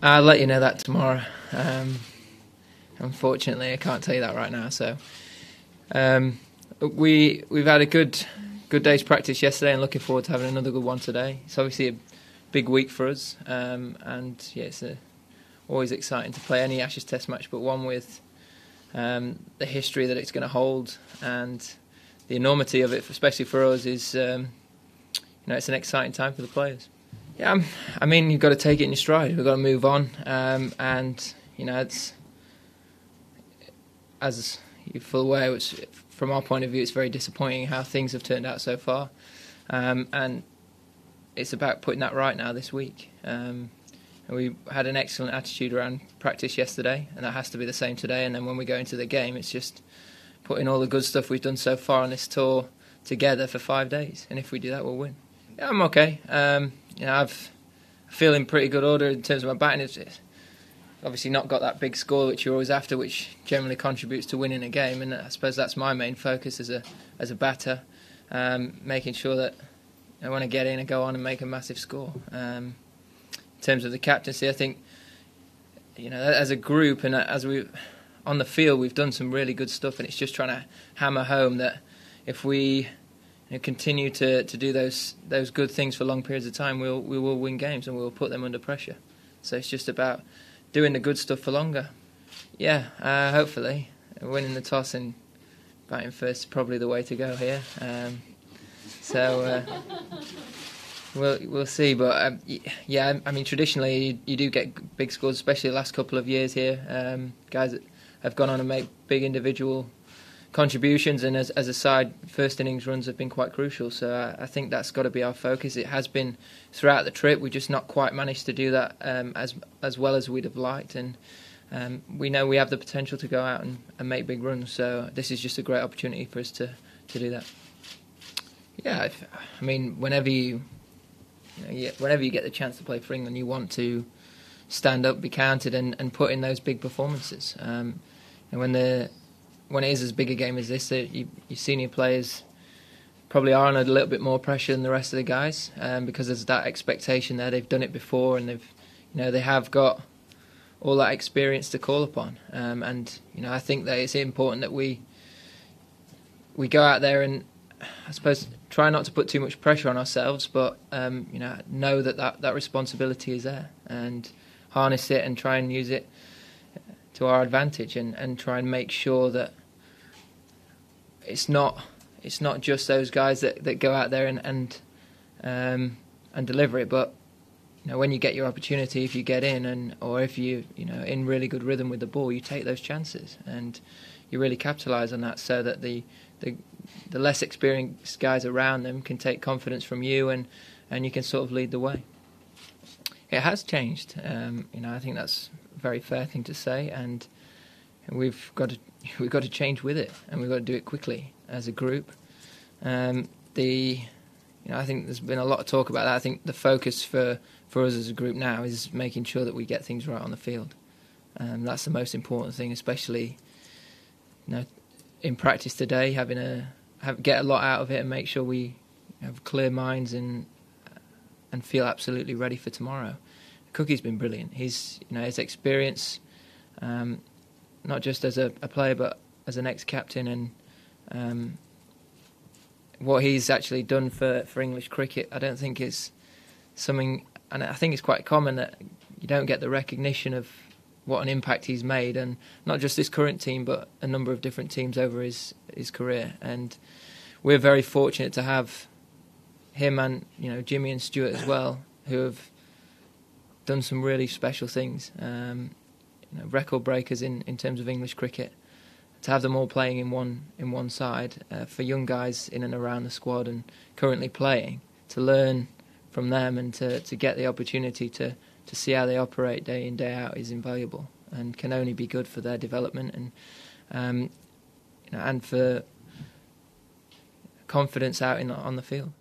I'll let you know that tomorrow. Unfortunately, I can't tell you that right now. So we've had a good day's practice yesterday, and looking forward to having another good one today. It's obviously a big week for us, and yeah, it's always exciting to play any Ashes Test match, but one with the history that it's going to hold and the enormity of it, especially for us, is it's an exciting time for the players. Yeah, I mean, you've got to take it in your stride. We've got to move on, and it's, as you're full aware, from our point of view, it's very disappointing how things have turned out so far, and it's about putting that right now this week. And we had an excellent attitude around practice yesterday, and that has to be the same today. And then when we go into the game, it's just putting all the good stuff we've done so far on this tour together for 5 days. And if we do that, we'll win. Yeah, I'm okay. I feel in pretty good order in terms of my batting. It's obviously not got that big score which you're always after, which generally contributes to winning a game. And I suppose that's my main focus as a batter, making sure that when I get in, I go on and make a massive score. In terms of the captaincy, I think as a group and as we on the field, we've done some really good stuff, and it's just trying to hammer home that if we continue to do those good things for long periods of time, we will win games and we will put them under pressure. So it's just about doing the good stuff for longer. Yeah, hopefully winning the toss and batting first is probably the way to go here. We'll see, but yeah, I mean, traditionally you do get big scores, especially the last couple of years here. Guys that have gone on and make big individual contributions, and as a side, first innings runs have been quite crucial. So I think that's got to be our focus. It has been throughout the trip. We just not quite managed to do that as well as we'd have liked, and we know we have the potential to go out and make big runs. So this is just a great opportunity for us to do that. Yeah, I mean, whenever you get the chance to play for England, you want to stand up, be counted, and put in those big performances. And when it is as big a game as this, your senior players probably are under a little bit more pressure than the rest of the guys, because there's that expectation there. They've done it before, and they have got all that experience to call upon. And I think that it's important that we go out there and, I suppose, try not to put too much pressure on ourselves, but know that responsibility is there, and harness it and try and use it to our advantage, and try and make sure that it's not just those guys that go out there and deliver it, but when you get your opportunity, if you get in or if you in really good rhythm with the ball, you take those chances and you really capitalise on that, so that the less experienced guys around them can take confidence from you, and you can sort of lead the way. It has changed. I think that's a very fair thing to say, and we've got to change with it, and we've got to do it quickly as a group. I think there's been a lot of talk about that. I think the focus for us as a group now is making sure that we get things right on the field. That's the most important thing, especially in practice today, get a lot out of it and make sure we have clear minds and feel absolutely ready for tomorrow. Cookie's been brilliant. His experience, not just as a player but as an ex-captain, and what he's actually done for English cricket, I don't think is something, and I think it's quite common that you don't get the recognition of what an impact he's made, and not just this current team but a number of different teams over his career. And we're very fortunate to have him and Jimmy and Stuart as well, who have done some really special things, record breakers in terms of English cricket. To have them all playing in one side, for young guys in and around the squad and currently playing, to learn from them and to get the opportunity to see how they operate day in, day out is invaluable, and can only be good for their development and for confidence out on the field.